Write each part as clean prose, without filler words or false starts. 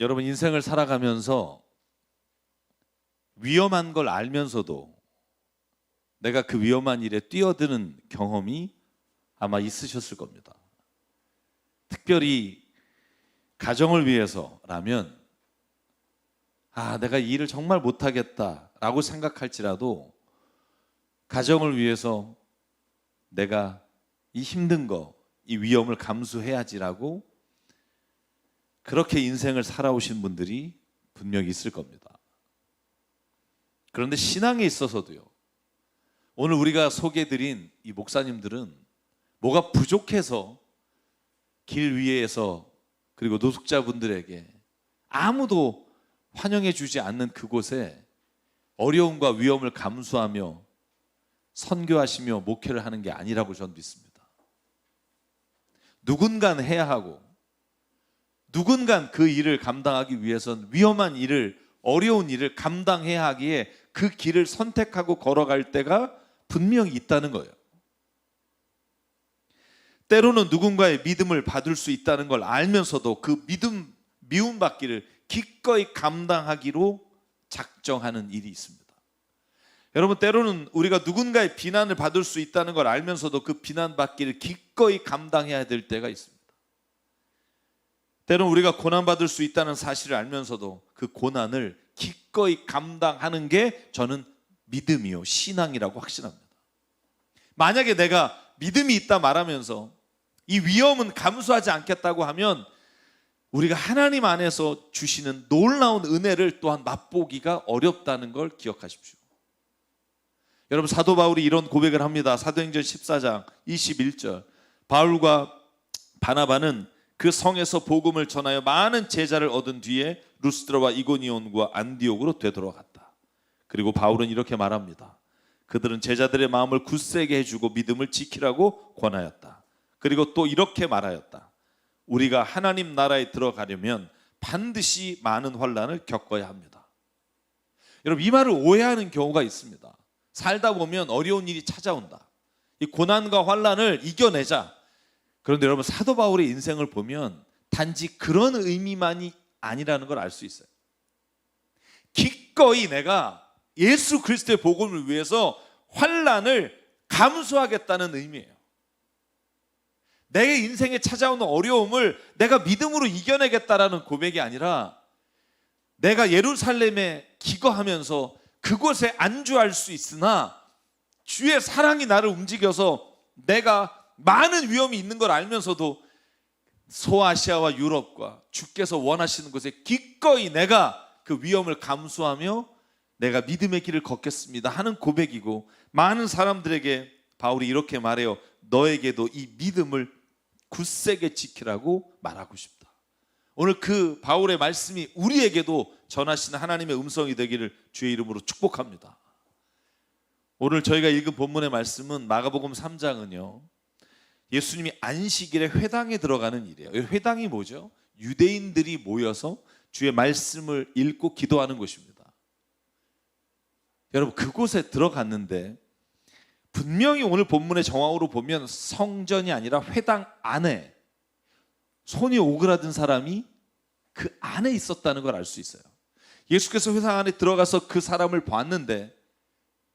여러분, 인생을 살아가면서 위험한 걸 알면서도 내가 그 위험한 일에 뛰어드는 경험이 아마 있으셨을 겁니다. 특별히 가정을 위해서라면 내가 이 일을 정말 못하겠다라고 생각할지라도 가정을 위해서 내가 이 힘든 거, 이 위험을 감수해야지라고 그렇게 인생을 살아오신 분들이 분명히 있을 겁니다. 그런데 신앙에 있어서도요, 오늘 우리가 소개해드린 이 목사님들은 뭐가 부족해서 길 위에서 그리고 노숙자분들에게 아무도 환영해 주지 않는 그곳에 어려움과 위험을 감수하며 선교하시며 목회를 하는 게 아니라고 저는 믿습니다. 누군가는 해야 하고 누군가는 그 일을 감당하기 위해서는 위험한 일을, 어려운 일을 감당해야 하기에 그 길을 선택하고 걸어갈 때가 분명히 있다는 거예요. 때로는 누군가의 믿음을 받을 수 있다는 걸 알면서도 그 미움받기를 기꺼이 감당하기로 작정하는 일이 있습니다. 여러분, 때로는 우리가 누군가의 비난을 받을 수 있다는 걸 알면서도 그 비난받기를 기꺼이 감당해야 될 때가 있습니다. 때로는 우리가 고난받을 수 있다는 사실을 알면서도 그 고난을 기꺼이 감당하는 게 저는 믿음이요, 신앙이라고 확신합니다. 만약에 내가 믿음이 있다 말하면서 이 위험은 감수하지 않겠다고 하면 우리가 하나님 안에서 주시는 놀라운 은혜를 또한 맛보기가 어렵다는 걸 기억하십시오. 여러분, 사도 바울이 이런 고백을 합니다. 사도행전 14장 21절. 바울과 바나바는 그 성에서 복음을 전하여 많은 제자를 얻은 뒤에 루스드라와 이고니온과 안디옥으로 되돌아갔다. 그리고 바울은 이렇게 말합니다. 그들은 제자들의 마음을 굳세게 해주고 믿음을 지키라고 권하였다. 그리고 또 이렇게 말하였다. 우리가 하나님 나라에 들어가려면 반드시 많은 환난을 겪어야 합니다. 여러분, 이 말을 오해하는 경우가 있습니다. 살다 보면 어려운 일이 찾아온다. 이 고난과 환난을 이겨내자. 그런데 여러분, 사도 바울의 인생을 보면 단지 그런 의미만이 아니라는 걸 알 수 있어요. 기꺼이 내가 예수 그리스도의 복음을 위해서 환난을 감수하겠다는 의미예요. 내 인생에 찾아오는 어려움을 내가 믿음으로 이겨내겠다라는 고백이 아니라 내가 예루살렘에 기거하면서 그곳에 안주할 수 있으나 주의 사랑이 나를 움직여서 내가 많은 위험이 있는 걸 알면서도 소아시아와 유럽과 주께서 원하시는 곳에 기꺼이 내가 그 위험을 감수하며 내가 믿음의 길을 걷겠습니다 하는 고백이고, 많은 사람들에게 바울이 이렇게 말해요. 너에게도 이 믿음을 굳세게 지키라고 말하고 싶다. 오늘 그 바울의 말씀이 우리에게도 전하시는 하나님의 음성이 되기를 주의 이름으로 축복합니다. 오늘 저희가 읽은 본문의 말씀은 마가복음 3장은요, 예수님이 안식일에 회당에 들어가는 일이에요. 회당이 뭐죠? 유대인들이 모여서 주의 말씀을 읽고 기도하는 곳입니다. 여러분, 그곳에 들어갔는데 분명히 오늘 본문의 정황으로 보면 성전이 아니라 회당 안에 손이 오그라든 사람이 그 안에 있었다는 걸 알 수 있어요. 예수께서 회당 안에 들어가서 그 사람을 봤는데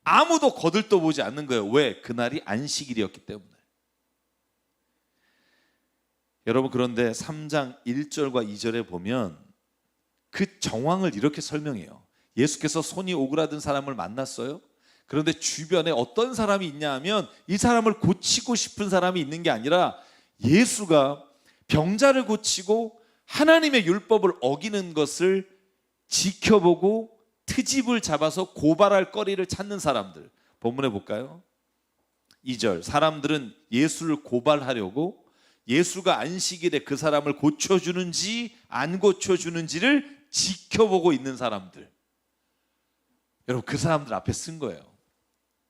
아무도 거들떠보지 않는 거예요. 왜? 그날이 안식일이었기 때문에. 여러분, 그런데 3장 1절과 2절에 보면 그 정황을 이렇게 설명해요. 예수께서 손이 오그라든 사람을 만났어요. 그런데 주변에 어떤 사람이 있냐 하면 이 사람을 고치고 싶은 사람이 있는 게 아니라 예수가 병자를 고치고 하나님의 율법을 어기는 것을 지켜보고 트집을 잡아서 고발할 거리를 찾는 사람들. 본문에 볼까요? 2절. 사람들은 예수를 고발하려고 예수가 안식일에 그 사람을 고쳐주는지 안 고쳐주는지를 지켜보고 있는 사람들. 여러분, 그 사람들 앞에 쓴 거예요.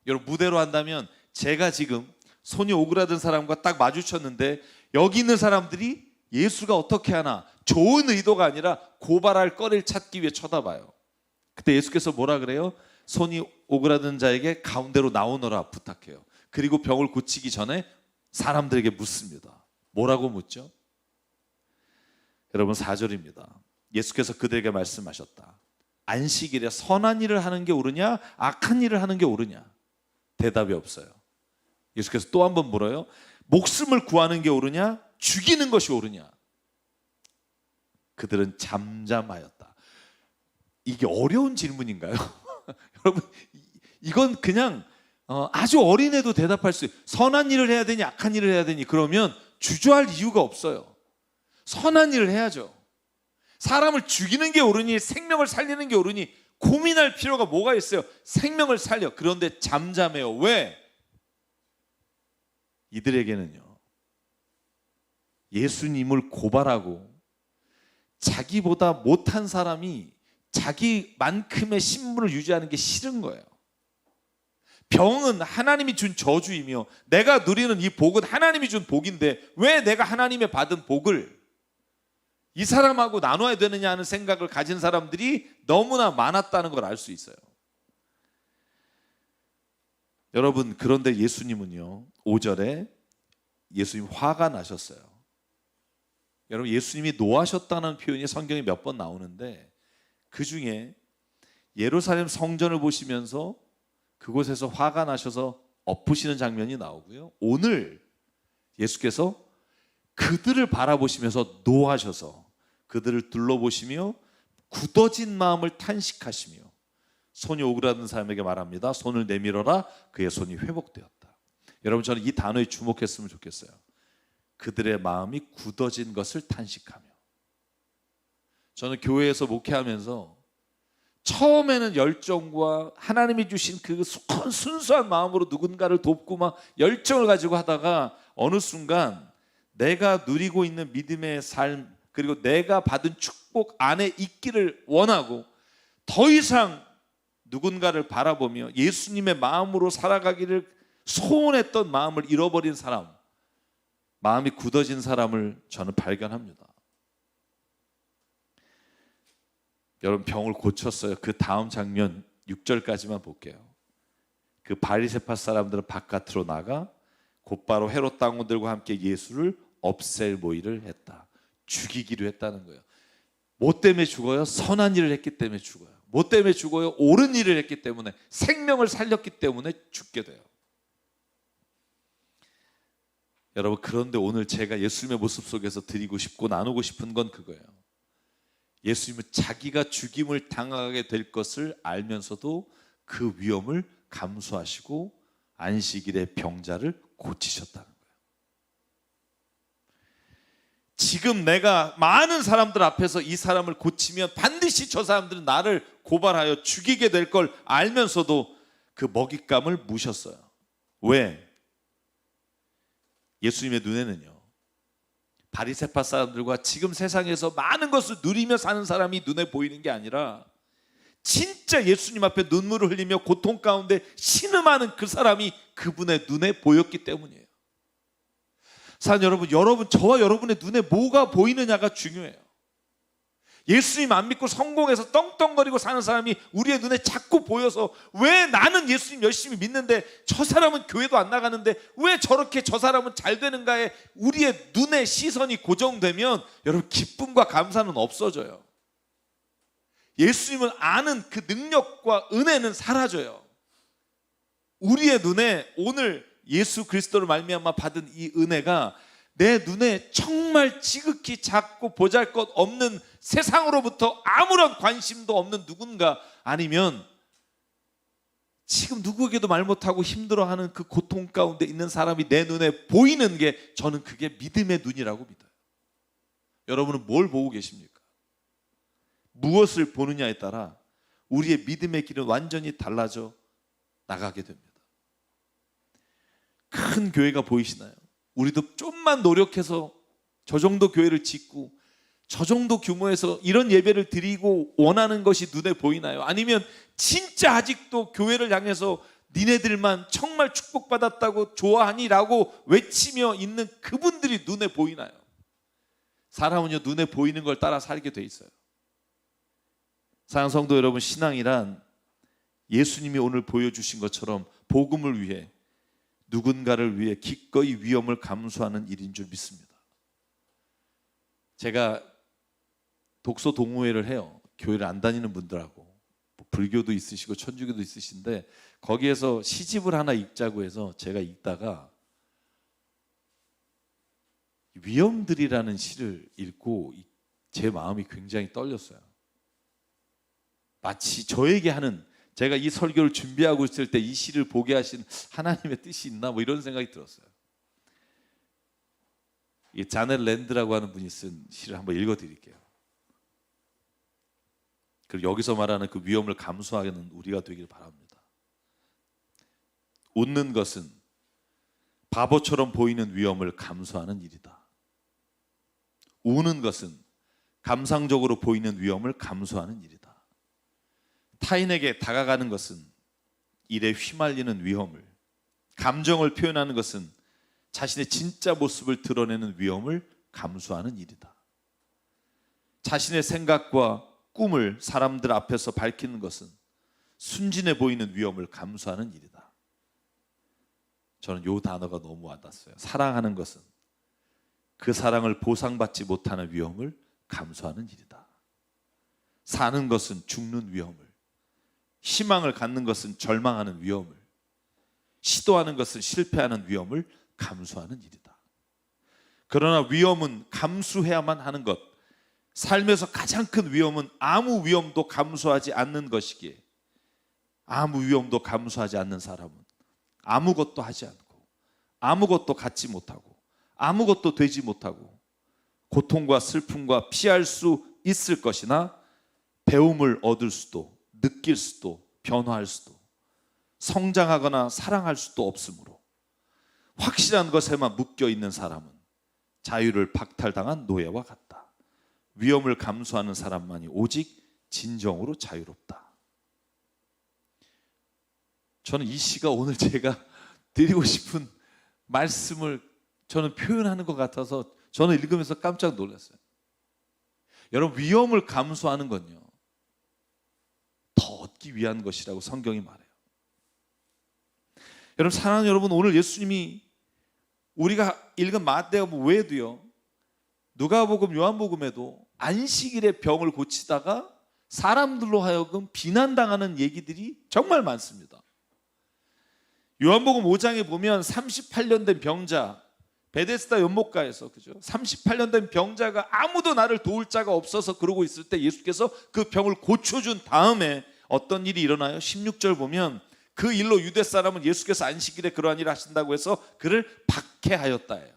여러분, 무대로 한다면 제가 지금 손이 오그라든 사람과 딱 마주쳤는데 여기 있는 사람들이 예수가 어떻게 하나, 좋은 의도가 아니라 고발할 거리를 찾기 위해 쳐다봐요. 그때 예수께서 뭐라 그래요? 손이 오그라든 자에게 가운데로 나오너라 부탁해요. 그리고 병을 고치기 전에 사람들에게 묻습니다. 뭐라고 묻죠? 여러분, 4절입니다. 예수께서 그들에게 말씀하셨다. 안식일에 선한 일을 하는 게 옳으냐 악한 일을 하는 게 옳으냐? 대답이 없어요. 예수께서 또 한 번 물어요. 목숨을 구하는 게 옳으냐 죽이는 것이 옳으냐? 그들은 잠잠하였다. 이게 어려운 질문인가요? 여러분, 이건 그냥 아주 어린애도 대답할 수 있어요. 선한 일을 해야 되니 악한 일을 해야 되니 그러면 주저할 이유가 없어요. 선한 일을 해야죠. 사람을 죽이는 게 옳으니 생명을 살리는 게 옳으니 고민할 필요가 뭐가 있어요? 생명을 살려. 그런데 잠잠해요. 왜? 이들에게는요, 예수님을 고발하고 자기보다 못한 사람이 자기만큼의 신분을 유지하는 게 싫은 거예요. 병은 하나님이 준 저주이며 내가 누리는 이 복은 하나님이 준 복인데 왜 내가 하나님의 받은 복을 이 사람하고 나눠야 되느냐 하는 생각을 가진 사람들이 너무나 많았다는 걸 알 수 있어요. 여러분, 그런데 예수님은요, 5절에 예수님 화가 나셨어요. 여러분, 예수님이 노하셨다는 표현이 성경에 몇 번 나오는데 그 중에 예루살렘 성전을 보시면서 그곳에서 화가 나셔서 엎으시는 장면이 나오고요. 오늘 예수께서 그들을 바라보시면서 노하셔서 그들을 둘러보시며 굳어진 마음을 탄식하시며 손이 오그라든 사람에게 말합니다. 손을 내밀어라. 그의 손이 회복되었다. 여러분, 저는 이 단어에 주목했으면 좋겠어요. 그들의 마음이 굳어진 것을 탄식하며. 저는 교회에서 목회하면서 처음에는 열정과 하나님이 주신 그 순수한 마음으로 누군가를 돕고 막 열정을 가지고 하다가 어느 순간 내가 누리고 있는 믿음의 삶 그리고 내가 받은 축복 안에 있기를 원하고 더 이상 누군가를 바라보며 예수님의 마음으로 살아가기를 소원했던 마음을 잃어버린 사람, 마음이 굳어진 사람을 저는 발견합니다. 여러분, 병을 고쳤어요. 그 다음 장면 6절까지만 볼게요. 그 바리새파 사람들은 바깥으로 나가 곧바로 헤롯 당원들과 함께 예수를 없앨 모의를 했다. 죽이기로 했다는 거예요. 뭐 때문에 죽어요? 선한 일을 했기 때문에 죽어요. 뭐 때문에 죽어요? 옳은 일을 했기 때문에, 생명을 살렸기 때문에 죽게 돼요. 여러분, 그런데 오늘 제가 예수님의 모습 속에서 드리고 싶고 나누고 싶은 건 그거예요. 예수님은 자기가 죽임을 당하게 될 것을 알면서도 그 위험을 감수하시고 안식일에 병자를 고치셨다는 거예요. 지금 내가 많은 사람들 앞에서 이 사람을 고치면 반드시 저 사람들은 나를 고발하여 죽이게 될 걸 알면서도 그 먹잇감을 무셨어요. 왜? 예수님의 눈에는요, 바리새파 사람들과 지금 세상에서 많은 것을 누리며 사는 사람이 눈에 보이는 게 아니라 진짜 예수님 앞에 눈물을 흘리며 고통 가운데 신음하는 그 사람이 그분의 눈에 보였기 때문이에요. 사랑하는 여러분, 저와 여러분의 눈에 뭐가 보이느냐가 중요해요. 예수님 안 믿고 성공해서 떵떵거리고 사는 사람이 우리의 눈에 자꾸 보여서 왜 나는 예수님 열심히 믿는데 저 사람은 교회도 안 나가는데 왜 저렇게 저 사람은 잘 되는가에 우리의 눈에 시선이 고정되면 여러분, 기쁨과 감사는 없어져요. 예수님을 아는 그 능력과 은혜는 사라져요. 우리의 눈에 오늘 예수 그리스도를 말미암아 받은 이 은혜가 내 눈에 정말 지극히 작고 보잘것없는 세상으로부터 아무런 관심도 없는 누군가, 아니면 지금 누구에게도 말 못하고 힘들어하는 그 고통 가운데 있는 사람이 내 눈에 보이는 게, 저는 그게 믿음의 눈이라고 믿어요. 여러분은 뭘 보고 계십니까? 무엇을 보느냐에 따라 우리의 믿음의 길은 완전히 달라져 나가게 됩니다. 큰 교회가 보이시나요? 우리도 좀만 노력해서 저 정도 교회를 짓고 저 정도 규모에서 이런 예배를 드리고 원하는 것이 눈에 보이나요? 아니면 진짜 아직도 교회를 향해서 니네들만 정말 축복받았다고 좋아하니? 라고 외치며 있는 그분들이 눈에 보이나요? 사람은요, 눈에 보이는 걸 따라 살게 돼 있어요. 사랑하는 성도 여러분, 신앙이란 예수님이 오늘 보여주신 것처럼 복음을 위해, 누군가를 위해 기꺼이 위험을 감수하는 일인 줄 믿습니다. 제가 독서 동호회를 해요. 교회를 안 다니는 분들하고. 뭐 불교도 있으시고 천주교도 있으신데 거기에서 시집을 하나 읽자고 해서 제가 읽다가 위엄들이라는 시를 읽고 제 마음이 굉장히 떨렸어요. 마치 저에게 하는, 제가 이 설교를 준비하고 있을 때 이 시를 보게 하신 하나님의 뜻이 있나 뭐 이런 생각이 들었어요. 이 자넷 랜드라고 하는 분이 쓴 시를 한번 읽어드릴게요. 그리고 여기서 말하는 그 위험을 감수하는 우리가 되길 바랍니다. 웃는 것은 바보처럼 보이는 위험을 감수하는 일이다. 우는 것은 감상적으로 보이는 위험을 감수하는 일이다. 타인에게 다가가는 것은 일에 휘말리는 위험을, 감정을 표현하는 것은 자신의 진짜 모습을 드러내는 위험을 감수하는 일이다. 자신의 생각과 꿈을 사람들 앞에서 밝히는 것은 순진해 보이는 위험을 감수하는 일이다. 저는 이 단어가 너무 와닿았어요. 사랑하는 것은 그 사랑을 보상받지 못하는 위험을 감수하는 일이다. 사는 것은 죽는 위험을, 희망을 갖는 것은 절망하는 위험을, 시도하는 것은 실패하는 위험을 감수하는 일이다. 그러나 위험은 감수해야만 하는 것, 삶에서 가장 큰 위험은 아무 위험도 감수하지 않는 것이기에 아무 위험도 감수하지 않는 사람은 아무것도 하지 않고 아무것도 갖지 못하고 아무것도 되지 못하고 고통과 슬픔과 피할 수 있을 것이나 배움을 얻을 수도 느낄 수도 변화할 수도 성장하거나 사랑할 수도 없으므로 확실한 것에만 묶여 있는 사람은 자유를 박탈당한 노예와 같다. 위험을 감수하는 사람만이 오직 진정으로 자유롭다. 저는 이 시가 오늘 제가 드리고 싶은 말씀을 저는 표현하는 것 같아서 저는 읽으면서 깜짝 놀랐어요. 여러분, 위험을 감수하는 건요, 더 얻기 위한 것이라고 성경이 말해요. 여러분, 사랑하는 여러분, 오늘 예수님이 우리가 읽은 마태복음 외에도요, 누가복음, 요한복음에도 안식일에 병을 고치다가 사람들로 하여금 비난당하는 얘기들이 정말 많습니다. 요한복음 5장에 보면 38년 된 병자, 베데스다 연못가에서, 그죠? 38년 된 병자가 아무도 나를 도울 자가 없어서 그러고 있을 때 예수께서 그 병을 고쳐준 다음에 어떤 일이 일어나요? 16절 보면 그 일로 유대 사람은 예수께서 안식일에 그러한 일을 하신다고 해서 그를 박해하였다예요.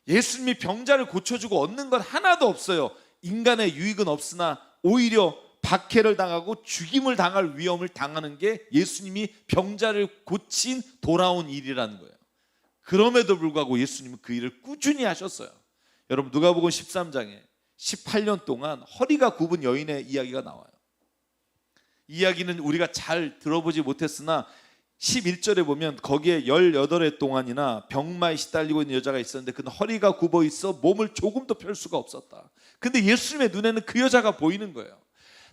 예수님이 병자를 고쳐주고 얻는 건 하나도 없어요. 인간의 유익은 없으나 오히려 박해를 당하고 죽임을 당할 위험을 당하는 게 예수님이 병자를 고친 돌아온 일이라는 거예요. 그럼에도 불구하고 예수님은 그 일을 꾸준히 하셨어요. 여러분, 누가복음 13장에 18년 동안 허리가 굽은 여인의 이야기가 나와요. 이 이야기는 우리가 잘 들어보지 못했으나 11절에 보면 거기에 18해 동안이나 병마에 시달리고 있는 여자가 있었는데 그는 허리가 굽어 있어 몸을 조금도 펼 수가 없었다. 근데 예수님의 눈에는 그 여자가 보이는 거예요.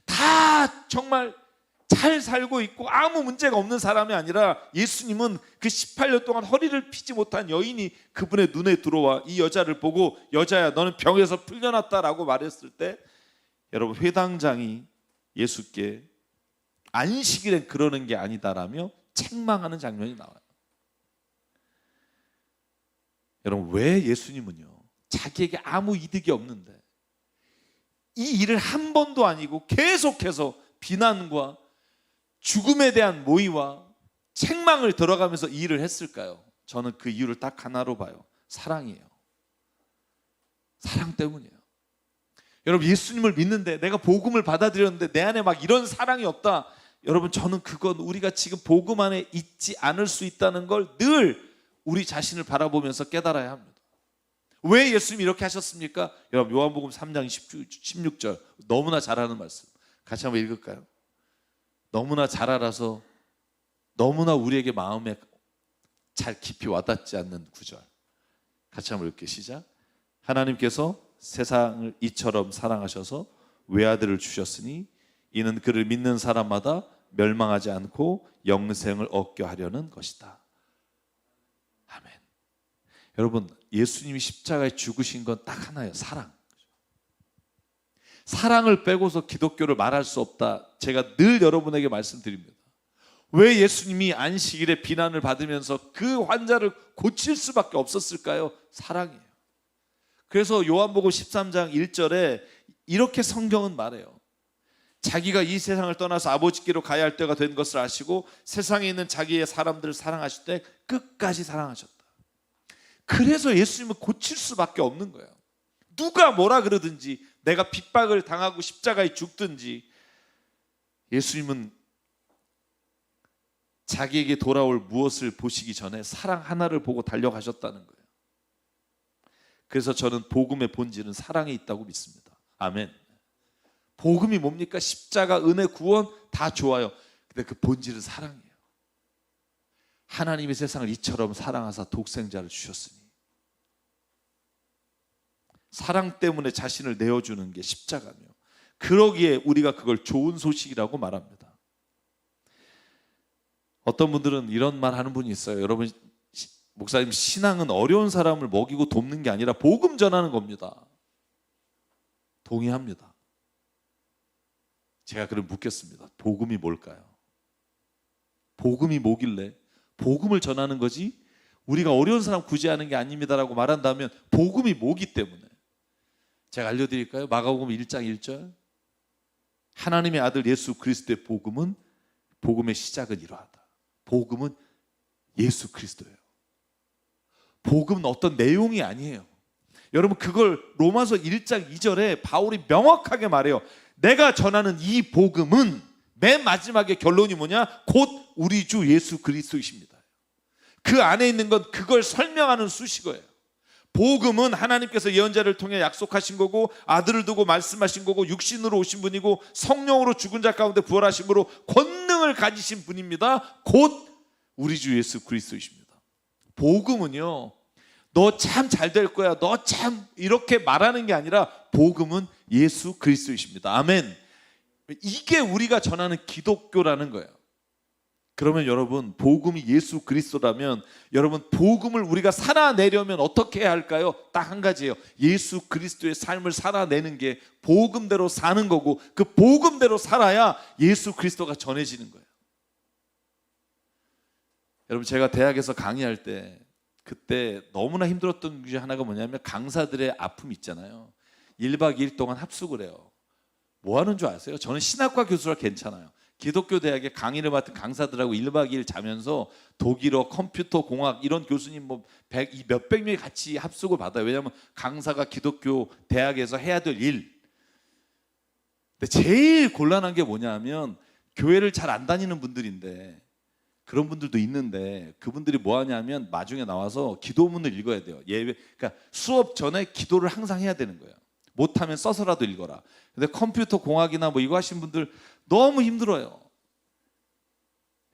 다 정말 잘 살고 있고 아무 문제가 없는 사람이 아니라 예수님은 그 18년 동안 허리를 펴지 못한 여인이 그분의 눈에 들어와 이 여자를 보고, 여자야, 너는 병에서 풀려났다라고 말했을 때, 여러분, 회당장이 예수께 안식일엔 그러는 게 아니다라며 책망하는 장면이 나와요. 여러분, 왜 예수님은요, 자기에게 아무 이득이 없는데 이 일을 한 번도 아니고 계속해서 비난과 죽음에 대한 모의와 책망을 들어가면서 이 일을 했을까요? 저는 그 이유를 딱 하나로 봐요. 사랑이에요. 사랑 때문이에요. 여러분, 예수님을 믿는데, 내가 복음을 받아들였는데 내 안에 막 이런 사랑이 없다, 여러분, 저는 그건 우리가 지금 복음 안에 있지 않을 수 있다는 걸 늘 우리 자신을 바라보면서 깨달아야 합니다. 왜 예수님이 이렇게 하셨습니까? 여러분, 요한복음 3장 16절 너무나 잘 아는 말씀 같이 한번 읽을까요? 너무나 잘 알아서 너무나 우리에게 마음에 잘 깊이 와닿지 않는 구절 같이 한번 읽게. 시작. 하나님께서 세상을 이처럼 사랑하셔서 외아들을 주셨으니 이는 그를 믿는 사람마다 멸망하지 않고 영생을 얻게 하려는 것이다. 아멘. 여러분, 예수님이 십자가에 죽으신 건 딱 하나예요. 사랑. 사랑을 빼고서 기독교를 말할 수 없다. 제가 늘 여러분에게 말씀드립니다. 왜 예수님이 안식일에 비난을 받으면서 그 환자를 고칠 수밖에 없었을까요? 사랑이에요. 그래서 요한복음 13장 1절에 이렇게 성경은 말해요. 자기가 이 세상을 떠나서 아버지께로 가야 할 때가 된 것을 아시고 세상에 있는 자기의 사람들을 사랑하실 때 끝까지 사랑하셨다. 그래서 예수님은 고칠 수밖에 없는 거예요. 누가 뭐라 그러든지, 내가 핍박을 당하고 십자가에 죽든지, 예수님은 자기에게 돌아올 무엇을 보시기 전에 사랑 하나를 보고 달려가셨다는 거예요. 그래서 저는 복음의 본질은 사랑에 있다고 믿습니다. 아멘. 복음이 뭡니까? 십자가, 은혜, 구원 다 좋아요. 근데 그 본질은 사랑이에요. 하나님이 세상을 이처럼 사랑하사 독생자를 주셨으니, 사랑 때문에 자신을 내어주는 게 십자가며, 그러기에 우리가 그걸 좋은 소식이라고 말합니다. 어떤 분들은 이런 말 하는 분이 있어요. 여러분, 목사님, 신앙은 어려운 사람을 먹이고 돕는 게 아니라 복음 전하는 겁니다. 동의합니다. 제가 그럼 묻겠습니다. 복음이 뭘까요? 복음이 뭐길래? 복음을 전하는 거지 우리가 어려운 사람 구제하는 게 아닙니다라고 말한다면 복음이 뭐기 때문에? 제가 알려드릴까요? 마가복음 1장 1절, 하나님의 아들 예수 그리스도의 복음은, 복음의 시작은 이러하다. 복음은 예수 그리스도예요. 복음은 어떤 내용이 아니에요. 여러분, 그걸 로마서 1장 2절에 바울이 명확하게 말해요. 내가 전하는 이 복음은, 맨 마지막에 결론이 뭐냐? 곧 우리 주 예수 그리스도이십니다. 그 안에 있는 건 그걸 설명하는 수식어예요. 복음은 하나님께서 예언자를 통해 약속하신 거고, 아들을 두고 말씀하신 거고, 육신으로 오신 분이고, 성령으로 죽은 자 가운데 부활하심으로 권능을 가지신 분입니다. 곧 우리 주 예수 그리스도이십니다. 복음은요, 너 참 잘 될 거야, 너 참 이렇게 말하는 게 아니라 복음은 예수 그리스도이십니다. 아멘. 이게 우리가 전하는 기독교라는 거예요. 그러면 여러분, 복음이 예수 그리스도라면 여러분, 복음을 우리가 살아내려면 어떻게 해야 할까요? 딱 한 가지예요. 예수 그리스도의 삶을 살아내는 게 복음대로 사는 거고, 그 복음대로 살아야 예수 그리스도가 전해지는 거예요. 여러분, 제가 대학에서 강의할 때 그때 너무나 힘들었던 게 하나가 뭐냐면, 강사들의 아픔이 있잖아요. 1박 2일 동안 합숙을 해요. 뭐 하는 줄 아세요? 저는 신학과 교수라 괜찮아요. 기독교 대학에 강의를 맡은 강사들하고 1박 2일 자면서 독일어, 컴퓨터, 공학 이런 교수님 뭐 몇백 명이 같이 합숙을 받아요. 왜냐하면 강사가 기독교 대학에서 해야 될 일. 근데 제일 곤란한 게 뭐냐면, 교회를 잘 안 다니는 분들인데, 그런 분들도 있는데, 그분들이 뭐 하냐면 마중에 나와서 기도문을 읽어야 돼요. 그러니까 수업 전에 기도를 항상 해야 되는 거예요. 못하면 써서라도 읽어라. 근데 컴퓨터 공학이나 뭐 이거 하신 분들 너무 힘들어요.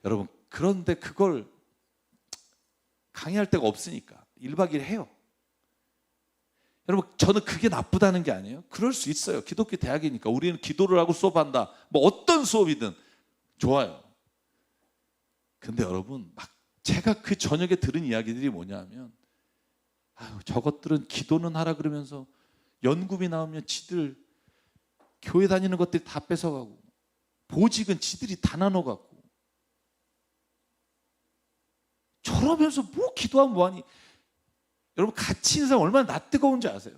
여러분, 그런데 그걸 강의할 데가 없으니까 1박 2일 해요. 여러분, 저는 그게 나쁘다는 게 아니에요. 그럴 수 있어요. 기독교 대학이니까 우리는 기도를 하고 수업한다. 뭐 어떤 수업이든 좋아요. 근데 여러분, 막 제가 그 저녁에 들은 이야기들이 뭐냐면, 저것들은 기도는 하라 그러면서 연금이 나오면 지들 교회 다니는 것들이 다 뺏어가고, 보직은 지들이 다 나눠갖고, 저러면서 뭐 기도하면 뭐하니? 여러분, 같이 있는 사람 얼마나 낯뜨거운지 아세요?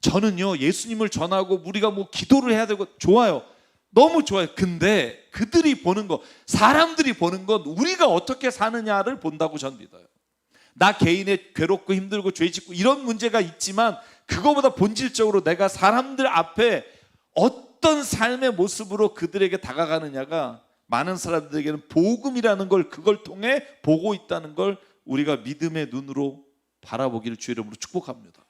저는요, 예수님을 전하고 우리가 뭐 기도를 해야 되고 좋아요. 너무 좋아요. 근데 그들이 보는 거, 사람들이 보는 건 우리가 어떻게 사느냐를 본다고 저는 믿어요. 나 개인의 괴롭고 힘들고 죄 짓고 이런 문제가 있지만, 그거보다 본질적으로 내가 사람들 앞에 어떤 삶의 모습으로 그들에게 다가가느냐가 많은 사람들에게는 복음이라는 걸, 그걸 통해 보고 있다는 걸 우리가 믿음의 눈으로 바라보기를 주의 이름으로 축복합니다.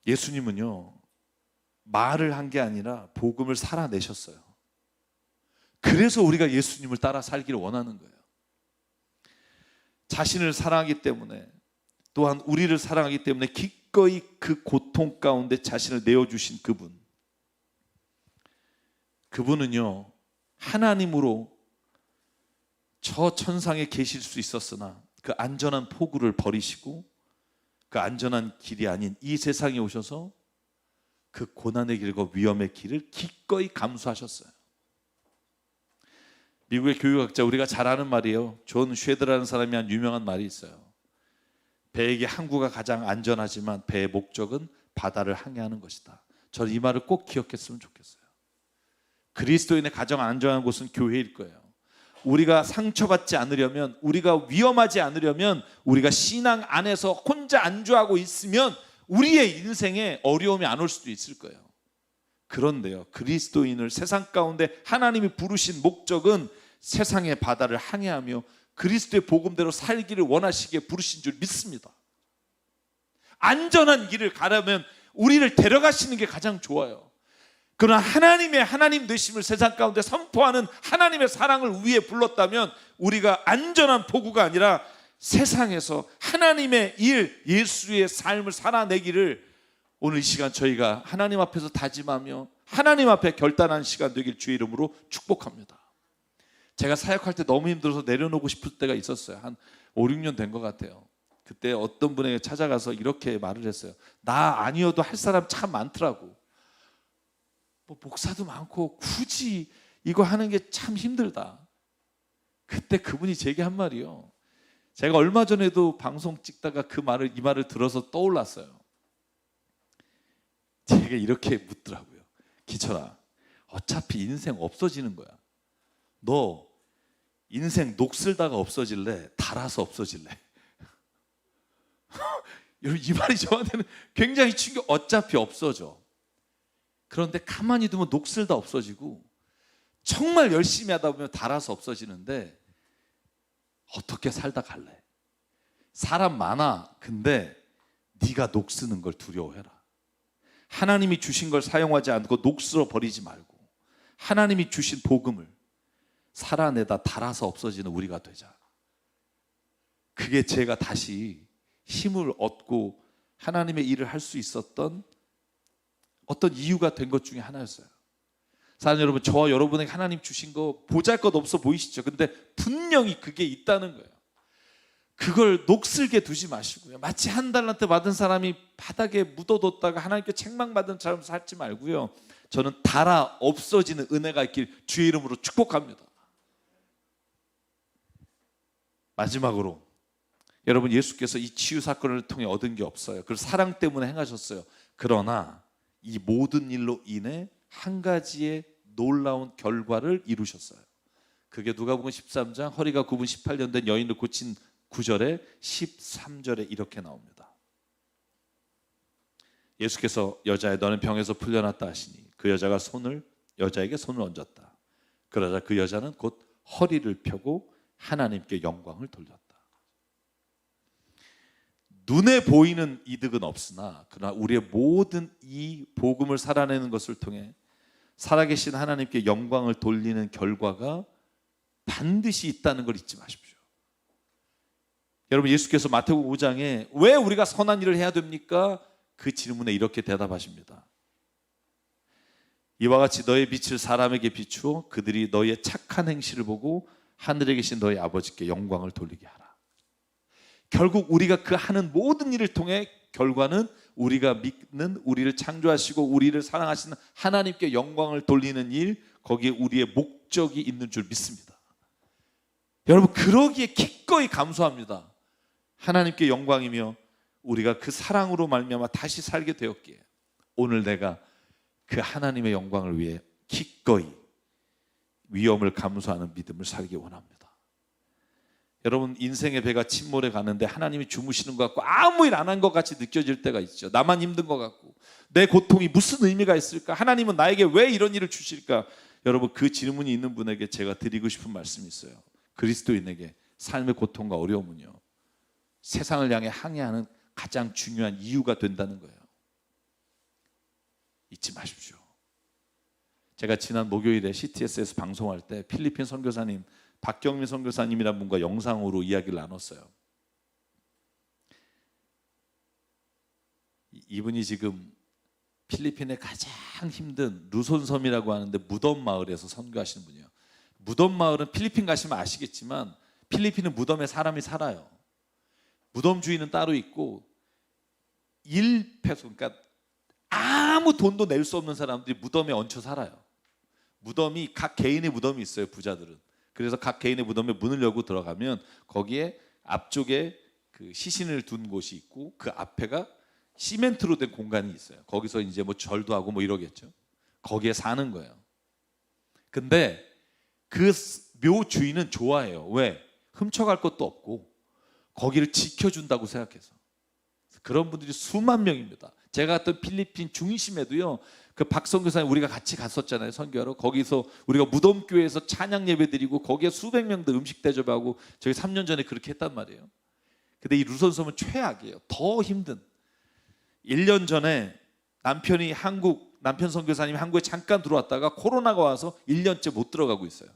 예수님은요, 말을 한 게 아니라 복음을 살아내셨어요. 그래서 우리가 예수님을 따라 살기를 원하는 거예요. 자신을 사랑하기 때문에, 또한 우리를 사랑하기 때문에 기꺼이 그 고통 가운데 자신을 내어주신 그분은요, 하나님으로 저 천상에 계실 수 있었으나 그 안전한 포구를 버리시고 그 안전한 길이 아닌 이 세상에 오셔서 그 고난의 길과 위험의 길을 기꺼이 감수하셨어요. 미국의 교육학자, 우리가 잘 아는 말이에요. 존 쉐드라는 사람이 한 유명한 말이 있어요. 배에게 항구가 가장 안전하지만 배의 목적은 바다를 항해하는 것이다. 저는 이 말을 꼭 기억했으면 좋겠어요. 그리스도인의 가장 안전한 곳은 교회일 거예요. 우리가 상처받지 않으려면, 우리가 위험하지 않으려면, 우리가 신앙 안에서 혼자 안주하고 있으면 우리의 인생에 어려움이 안 올 수도 있을 거예요. 그런데요, 그리스도인을 세상 가운데 하나님이 부르신 목적은 세상의 바다를 항해하며 그리스도의 복음대로 살기를 원하시기에 부르신 줄 믿습니다. 안전한 길을 가려면 우리를 데려가시는 게 가장 좋아요. 그러나 하나님의 하나님 되심을 세상 가운데 선포하는 하나님의 사랑을 위해 불렀다면 우리가 안전한 포구가 아니라 세상에서 하나님의 일, 예수의 삶을 살아내기를 오늘 이 시간 저희가 하나님 앞에서 다짐하며 하나님 앞에 결단한 시간 되길 주의 이름으로 축복합니다. 제가 사역할 때 너무 힘들어서 내려놓고 싶을 때가 있었어요. 한 5, 6년 된 것 같아요. 그때 어떤 분에게 찾아가서 이렇게 말을 했어요. 나 아니어도 할 사람 참 많더라고. 뭐 목사도 많고 굳이 이거 하는 게 참 힘들다. 그때 그분이 제게 한 말이요. 제가 얼마 전에도 방송 찍다가 이 말을 들어서 떠올랐어요. 제가 이렇게 묻더라고요. 기철아, 어차피 인생 없어지는 거야. 너 인생 녹슬다가 없어질래? 달아서 없어질래? 여러분, 이 말이 저한테는 굉장히 충격. 어차피 없어져. 그런데 가만히 두면 녹슬다 없어지고 정말 열심히 하다 보면 달아서 없어지는데 어떻게 살다 갈래? 사람 많아. 근데 네가 녹쓰는 걸 두려워해라. 하나님이 주신 걸 사용하지 않고 녹슬어 버리지 말고 하나님이 주신 복음을 살아내다 달아서 없어지는 우리가 되자. 그게 제가 다시 힘을 얻고 하나님의 일을 할 수 있었던 어떤 이유가 된 것 중에 하나였어요. 사랑하는 여러분, 저와 여러분에게 하나님 주신 거 보잘것없어 보이시죠? 근데 분명히 그게 있다는 거예요. 그걸 녹슬게 두지 마시고요. 마치 한 달란트 받은 사람이 바닥에 묻어뒀다가 하나님께 책망받은 사람 살지 말고요. 저는 달아 없어지는 은혜가 있길 주의 이름으로 축복합니다. 마지막으로 여러분, 예수께서 이 치유 사건을 통해 얻은 게 없어요. 그걸 사랑 때문에 행하셨어요. 그러나 이 모든 일로 인해 한 가지의 놀라운 결과를 이루셨어요. 그게 누가복음 13장 허리가 굽은 18년 된 여인을 고친 9절에 13절에 이렇게 나옵니다. 예수께서 여자애 너는 병에서 풀려났다 하시니 그 여자가 여자에게 손을 얹었다. 그러자 그 여자는 곧 허리를 펴고 하나님께 영광을 돌렸다. 눈에 보이는 이득은 없으나 그러나 우리의 모든 이 복음을 살아내는 것을 통해 살아계신 하나님께 영광을 돌리는 결과가 반드시 있다는 걸 잊지 마십시오. 여러분, 예수께서 마태복음 5장에 왜 우리가 선한 일을 해야 됩니까? 그 질문에 이렇게 대답하십니다. 이와 같이 너의 빛을 사람에게 비추어 그들이 너의 착한 행실을 보고 하늘에 계신 너의 아버지께 영광을 돌리게 하라. 결국 우리가 그 하는 모든 일을 통해 결과는 우리가 믿는, 우리를 창조하시고 우리를 사랑하시는 하나님께 영광을 돌리는 일, 거기에 우리의 목적이 있는 줄 믿습니다. 여러분, 그러기에 기꺼이 감사합니다. 하나님께 영광이며 우리가 그 사랑으로 말미암아 다시 살게 되었기에 오늘 내가 그 하나님의 영광을 위해 기꺼이 위험을 감수하는 믿음을 살기 원합니다. 여러분, 인생의 배가 침몰해 가는데 하나님이 주무시는 것 같고 아무 일 안 한 것 같이 느껴질 때가 있죠. 나만 힘든 것 같고 내 고통이 무슨 의미가 있을까? 하나님은 나에게 왜 이런 일을 주실까? 여러분, 그 질문이 있는 분에게 제가 드리고 싶은 말씀이 있어요. 그리스도인에게 삶의 고통과 어려움은요, 세상을 향해 항해하는 가장 중요한 이유가 된다는 거예요. 잊지 마십시오. 제가 지난 목요일에 CTS에서 방송할 때 필리핀 선교사님 박경민 선교사님이라는 분과 영상으로 이야기를 나눴어요. 이분이 지금 필리핀의 가장 힘든 루손섬이라고 하는데 무덤 마을에서 선교하시는 분이에요. 무덤 마을은 필리핀 가시면 아시겠지만 필리핀은 무덤에 사람이 살아요. 무덤 주인은 따로 있고 1페소, 그러니까 아무 돈도 낼 수 없는 사람들이 무덤에 얹혀 살아요. 무덤이 각 개인의 무덤이 있어요, 부자들은. 그래서 각 개인의 무덤에 문을 열고 들어가면 거기에 앞쪽에 그 시신을 둔 곳이 있고 그 앞에가 시멘트로 된 공간이 있어요. 거기서 이제 뭐 절도 하고 뭐 이러겠죠. 거기에 사는 거예요. 근데 그 묘 주인은 좋아해요. 왜? 훔쳐갈 것도 없고 거기를 지켜준다고 생각해서. 그런 분들이 수만 명입니다. 제가 갔던 필리핀 중심에도요, 그 박선교사님 우리가 같이 갔었잖아요, 선교하러. 거기서 우리가 무덤교회에서 찬양 예배 드리고 거기에 수백 명들 음식 대접하고 저희 3년 전에 그렇게 했단 말이에요. 근데 이 루선 섬은 최악이에요. 더 힘든. 1년 전에 남편 선교사님이 한국에 잠깐 들어왔다가 코로나가 와서 1년째 못 들어가고 있어요.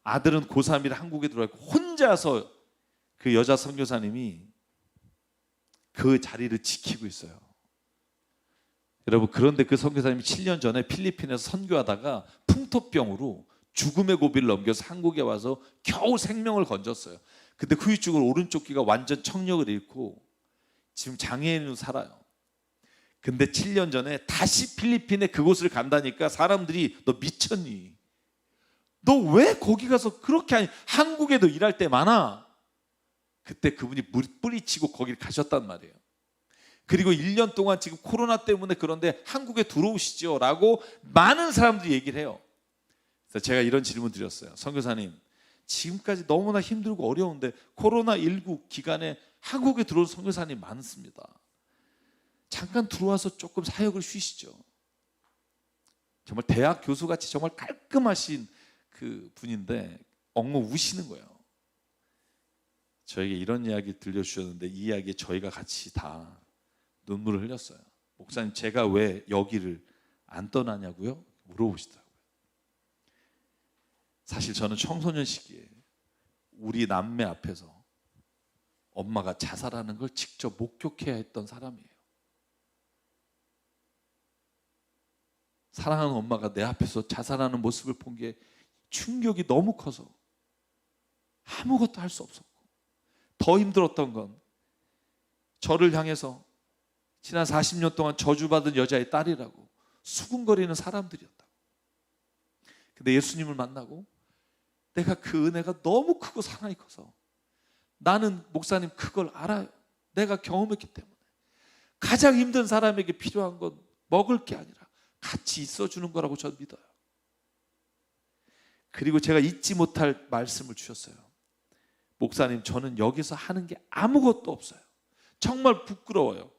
아들은 고3이라 한국에 들어왔고 혼자서 그 여자 선교사님이 그 자리를 지키고 있어요. 여러분, 그런데 그 선교사님이 7년 전에 필리핀에서 선교하다가 풍토병으로 죽음의 고비를 넘겨서 한국에 와서 겨우 생명을 건졌어요. 근데 후유증으로 오른쪽 귀가 완전 청력을 잃고 지금 장애인으로 살아요. 근데 7년 전에 다시 필리핀에 그곳을 간다니까 사람들이 너 미쳤니? 너 왜 거기 가서 그렇게 하니? 한국에도 일할 때 많아. 그때 그분이 뿌리치고 거기를 가셨단 말이에요. 그리고 1년 동안 지금 코로나 때문에 그런데 한국에 들어오시죠 라고 많은 사람들이 얘기를 해요. 그래서 제가 이런 질문 드렸어요. 선교사님, 지금까지 너무나 힘들고 어려운데 코로나19 기간에 한국에 들어온 선교사님 많습니다. 잠깐 들어와서 조금 사역을 쉬시죠. 정말 대학 교수같이 정말 깔끔하신 그 분인데 엉엉 우시는 거예요. 저에게 이런 이야기 들려주셨는데 이 이야기에 저희가 같이 다 눈물을 흘렸어요. 목사님, 제가 왜 여기를 안 떠나냐고요? 물어보시더라고요. 사실 저는 청소년 시기에 우리 남매 앞에서 엄마가 자살하는 걸 직접 목격해야 했던 사람이에요. 사랑하는 엄마가 내 앞에서 자살하는 모습을 본 게 충격이 너무 커서 아무것도 할 수 없었고, 더 힘들었던 건 저를 향해서 지난 40년 동안 저주받은 여자의 딸이라고 수군거리는 사람들이었다고. 근데 예수님을 만나고 내가 그 은혜가 너무 크고 사랑이 커서, 나는 목사님 그걸 알아요. 내가 경험했기 때문에 가장 힘든 사람에게 필요한 건 먹을 게 아니라 같이 있어주는 거라고 저는 믿어요. 그리고 제가 잊지 못할 말씀을 주셨어요. 목사님, 저는 여기서 하는 게 아무것도 없어요. 정말 부끄러워요.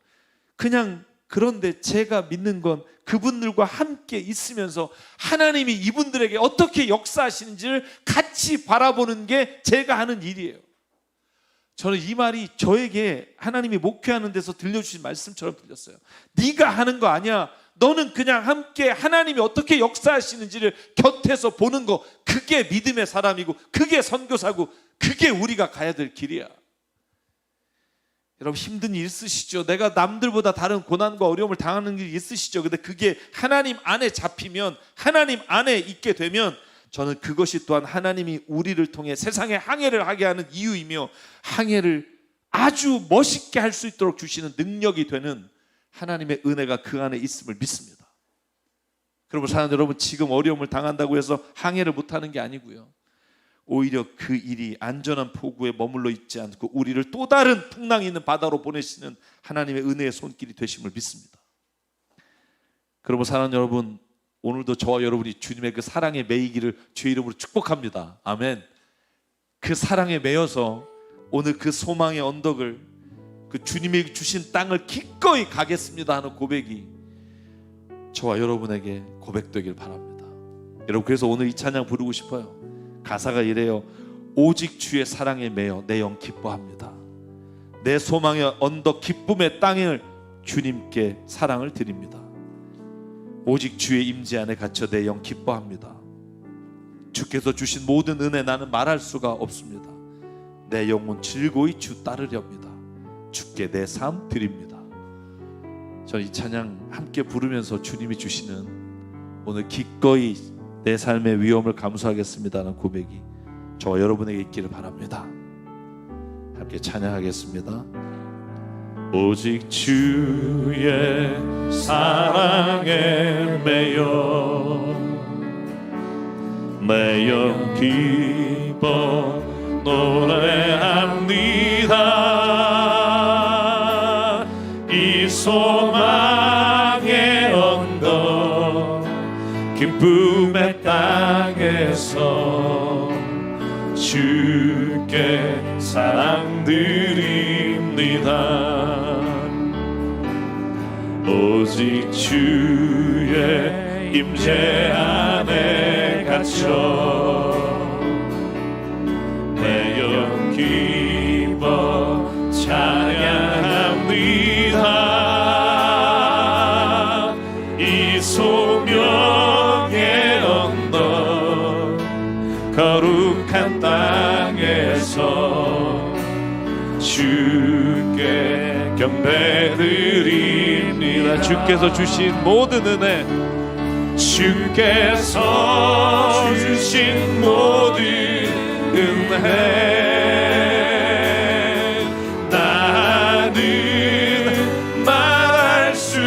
그냥 그런데 제가 믿는 건 그분들과 함께 있으면서 하나님이 이분들에게 어떻게 역사하시는지를 같이 바라보는 게 제가 하는 일이에요. 저는 이 말이 저에게 하나님이 목회하는 데서 들려주신 말씀처럼 들렸어요. 네가 하는 거 아니야. 너는 그냥 함께 하나님이 어떻게 역사하시는지를 곁에서 보는 거, 그게 믿음의 사람이고 그게 선교사고 그게 우리가 가야 될 길이야. 여러분, 힘든 일 있으시죠? 내가 남들보다 다른 고난과 어려움을 당하는 일이 있으시죠? 근데 그게 하나님 안에 잡히면, 하나님 안에 있게 되면, 저는 그것이 또한 하나님이 우리를 통해 세상에 항해를 하게 하는 이유이며 항해를 아주 멋있게 할 수 있도록 주시는 능력이 되는 하나님의 은혜가 그 안에 있음을 믿습니다. 그러면 사랑하는 여러분, 지금 어려움을 당한다고 해서 항해를 못하는 게 아니고요, 오히려 그 일이 안전한 포구에 머물러 있지 않고 우리를 또 다른 풍랑이 있는 바다로 보내시는 하나님의 은혜의 손길이 되심을 믿습니다. 그러면 사랑하는 여러분, 오늘도 저와 여러분이 주님의 그 사랑에 매이기를 주의 이름으로 축복합니다. 아멘. 그 사랑에 매여서 오늘 그 소망의 언덕을, 그 주님이 주신 땅을 기꺼이 가겠습니다 하는 고백이 저와 여러분에게 고백되길 바랍니다. 여러분, 그래서 오늘 이 찬양 부르고 싶어요. 가사가 이래요. 오직 주의 사랑에 매여 내 영 기뻐합니다. 내 소망의 언덕 기쁨의 땅을 주님께 사랑을 드립니다. 오직 주의 임재 안에 갇혀 내 영 기뻐합니다. 주께서 주신 모든 은혜 나는 말할 수가 없습니다. 내 영혼 즐거이 주 따르렵니다. 주께 내 삶 드립니다. 저는 이 찬양 함께 부르면서 주님이 주시는 오늘 기꺼이 내 삶의 위험을 감수하겠습니다는 고백이 저와 여러분에게 있기를 바랍니다. 함께 찬양하겠습니다. 오직 주의 사랑에 매여 기뻐 노래합니다. 이 소망의 언덕 기쁨의 땅에서 주께 사랑드립니다. 오직 주의 임재 안에 갇혀 매여 기뻐 찬양합니다. 이 소명의 언덕 거룩한 땅에서 주께 경배드립니다. 주께서 주신 모든 은혜, 주께서 주신 모든 은혜, 나는 말할 수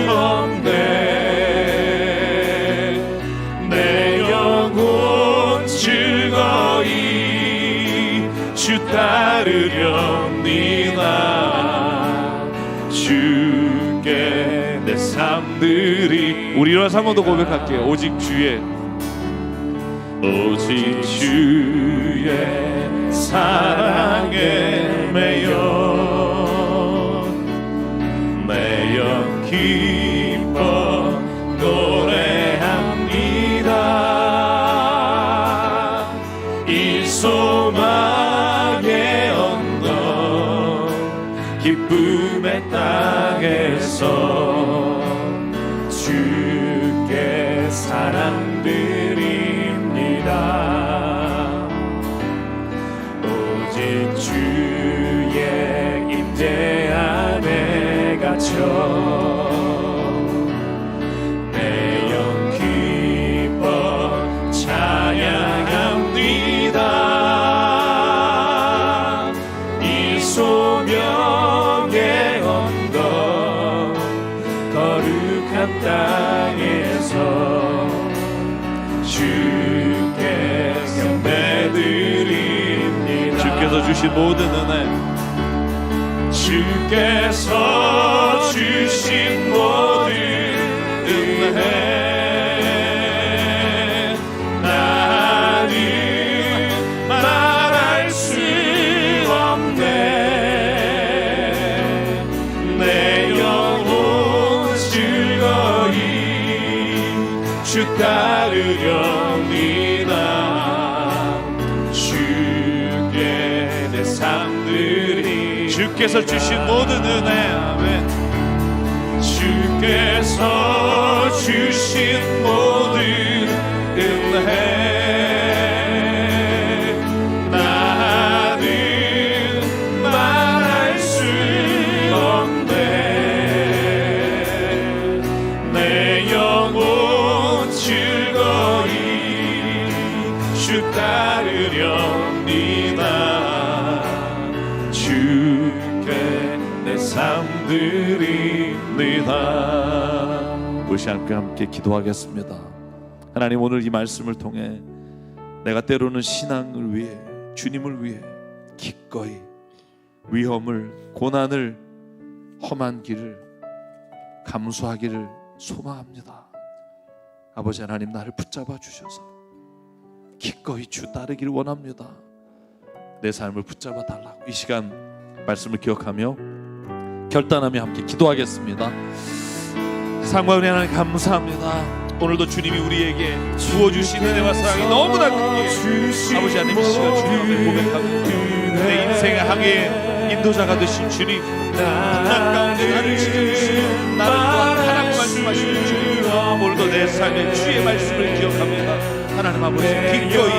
없네. 내 영혼 즐거이 주 따르렵니다. 주께 내 삶들이, 우리 일어나서 한 번 더 고백할게요. 오직 주의 사랑에 매여 기뻐 노래합니다. 이 소망의 언덕 기쁨의 땅에서 주께 사랑드립니다. 오직 주의 임재 안에 갇혀 매여 기뻐 찬양합니다. 이 소명의 언덕 거룩한 땅에서 주께 경배드립니다. 주께서 주신 모든 은혜, 주께서 주신 모든 은혜, 나는 말할 수 없네. 내 영혼 즐거이 주 따르렵니다. 주께 내 삶들이, 주께서 주신 모든 은혜, 아멘. 주께서 주신 모든 은혜, 나는 말할 수 없네. 내 영혼 즐거이 주 따르렵니다. 주께 내 삶드립니다. 우리 함께 기도하겠습니다. 하나님, 오늘 이 말씀을 통해 내가 때로는 신앙을 위해, 주님을 위해 기꺼이 위험을, 고난을, 험한 길을 감수하기를 소망합니다. 아버지 하나님, 나를 붙잡아 주셔서 기꺼이 주 따르기를 원합니다. 내 삶을 붙잡아 달라고. 이 시간 말씀을 기억하며 결단하며 함께 기도하겠습니다. 상관이 하나님 감사합니다. 오늘도 주님이 우리에게 주어주신 은혜와 사랑이 너무나 큰 것, 아버지 하나님, 이 시간 주님 앞에 고백합니다. 내 인생의 항해의 인도자가 되신 주님, 풍랑 가운데 나를 지켜주시고 나를 또한 하라고 말씀하시는 주님, 오늘도 내 삶의 주의 말씀을 기억합니다. 하나님 아버지, 기꺼이 이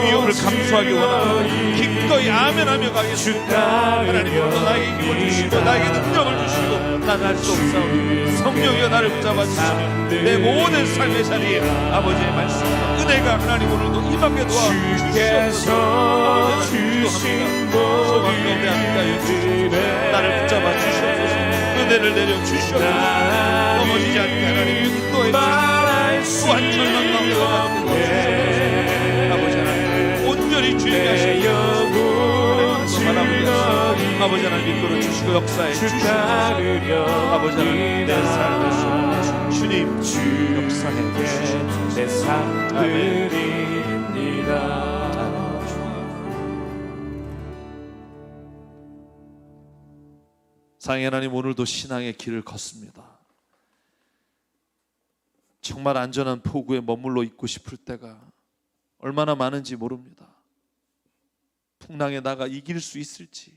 위험을 감수하기 원하고 기꺼이 아멘하며 가겠습니다. 하나님, 오늘도 나에게 힘을 주시고 나에게 능력을 주시고 난 할 수 없사오니 성령이여 나를 붙잡아 주시며 내 모든 삶의 자리에 아버지의 말씀과 은혜가 하나님 오늘도 임하게 도와주시옵소서. 주신 소망 가운데 함께하여 주시옵소서. 나를 붙잡아 주시옵소서. 은혜를 내려 주시옵소서. 넘어지지 않게 하나님 인도해 주시옵소서. 또한 절망 가운데 가지 주시옵소서. 아버지 하나님 온전히 주님이 하시옵소서. 아버지 하나님 이끌어 주시고 역사해 주시옵소서. 아버지 하나님 내 삶의 속에 주님 역사해 주시옵소서. 내 삶 드립니다. 사랑의 하나님, 오늘도 신앙의 길을 걷습니다. 정말 안전한 포구에 머물러 있고 싶을 때가 얼마나 많은지 모릅니다. 풍랑에 나가 이길 수 있을지,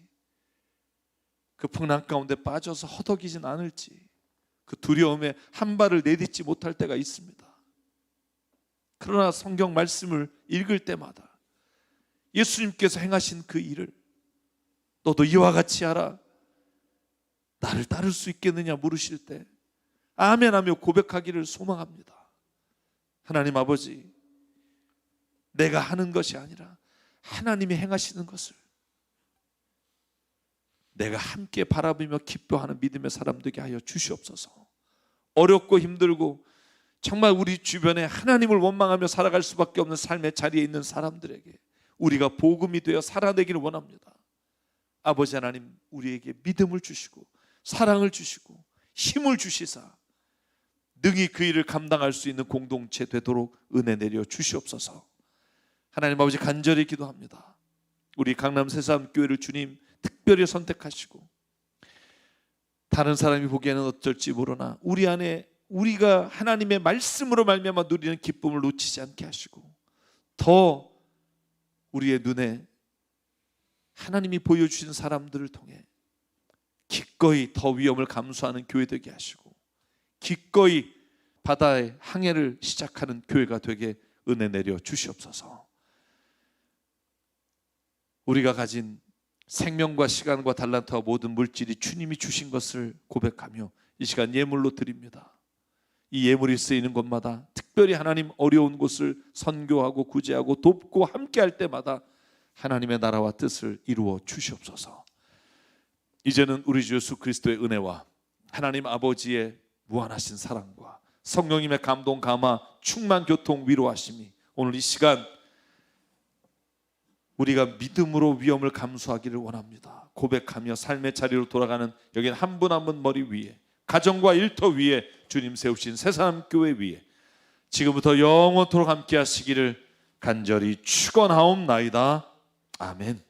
그 풍랑 가운데 빠져서 허덕이진 않을지, 그 두려움에 한 발을 내딛지 못할 때가 있습니다. 그러나 성경 말씀을 읽을 때마다 예수님께서 행하신 그 일을 너도 이와 같이 하라, 나를 따를 수 있겠느냐 물으실 때 아멘하며 고백하기를 소망합니다. 하나님 아버지, 내가 하는 것이 아니라 하나님이 행하시는 것을 내가 함께 바라보며 기뻐하는 믿음의 사람 되게 하여 주시옵소서. 어렵고 힘들고 정말 우리 주변에 하나님을 원망하며 살아갈 수밖에 없는 삶의 자리에 있는 사람들에게 우리가 복음이 되어 살아내기를 원합니다. 아버지 하나님, 우리에게 믿음을 주시고 사랑을 주시고 힘을 주시사 능히 그 일을 감당할 수 있는 공동체 되도록 은혜 내려 주시옵소서. 하나님 아버지, 간절히 기도합니다. 우리 강남 새삼교회를 주님 특별히 선택하시고 다른 사람이 보기에는 어쩔지 모르나 우리 안에 우리가 하나님의 말씀으로 말미암아 누리는 기쁨을 놓치지 않게 하시고 더 우리의 눈에 하나님이 보여주신 사람들을 통해 기꺼이 더 위험을 감수하는 교회 되게 하시고 기꺼이 바다의 항해를 시작하는 교회가 되게 은혜 내려 주시옵소서. 우리가 가진 생명과 시간과 달란트와 모든 물질이 주님이 주신 것을 고백하며 이 시간 예물로 드립니다. 이 예물이 쓰이는 곳마다 특별히 하나님 어려운 곳을 선교하고 구제하고 돕고 함께할 때마다 하나님의 나라와 뜻을 이루어 주시옵소서. 이제는 우리 주 예수 그리스도의 은혜와 하나님 아버지의 무한하신 사랑과 성령님의 감동 감화 충만 교통 위로하심이 오늘 이 시간 우리가 믿음으로 위험을 감수하기를 원합니다. 고백하며 삶의 자리로 돌아가는 여기는 한 분 한 분 머리 위에 가정과 일터 위에 주님 세우신 새사람교회 위에 지금부터 영원토록 함께 하시기를 간절히 축원하옵나이다. 아멘.